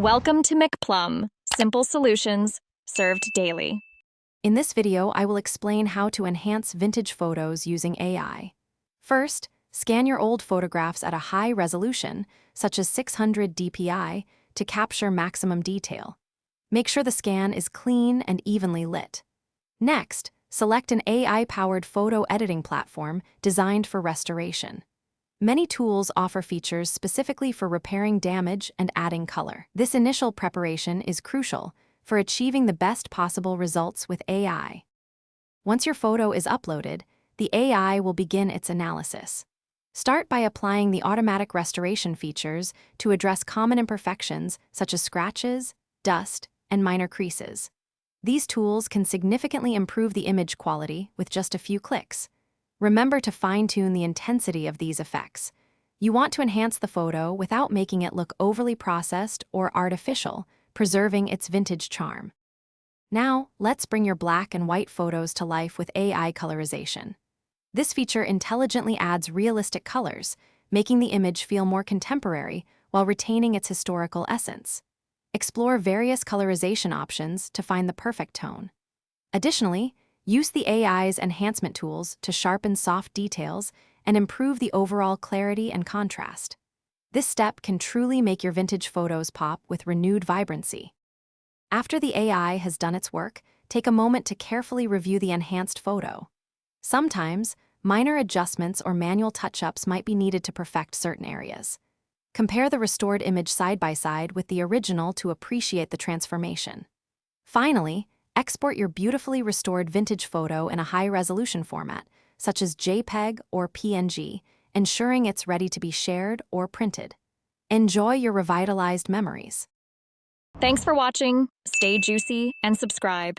Welcome to McPlum, simple solutions served daily. In this video, I will explain how to enhance vintage photos using AI. First, scan your old photographs at a high resolution, such as 600 dpi, to capture maximum detail. Make sure the scan is clean and evenly lit. Next, select an AI-powered photo editing platform designed for restoration. Many tools offer features specifically for repairing damage and adding color. This initial preparation is crucial for achieving the best possible results with AI. Once your photo is uploaded, the AI will begin its analysis. Start by applying the automatic restoration features to address common imperfections such as scratches, dust, and minor creases. These tools can significantly improve the image quality with just a few clicks. Remember to fine-tune the intensity of these effects. You want to enhance the photo without making it look overly processed or artificial, preserving its vintage charm. Now, let's bring your black and white photos to life with AI colorization. This feature intelligently adds realistic colors, making the image feel more contemporary while retaining its historical essence. Explore various colorization options to find the perfect tone. Additionally, use the AI's enhancement tools to sharpen soft details and improve the overall clarity and contrast. This step can truly make your vintage photos pop with renewed vibrancy. After the AI has done its work, take a moment to carefully review the enhanced photo. Sometimes, minor adjustments or manual touch-ups might be needed to perfect certain areas. Compare the restored image side by side with the original to appreciate the transformation. Finally, export your beautifully restored vintage photo in a high-resolution format, such as JPEG or PNG, ensuring it's ready to be shared or printed. Enjoy your revitalized memories. Thanks for watching, stay juicy, and subscribe.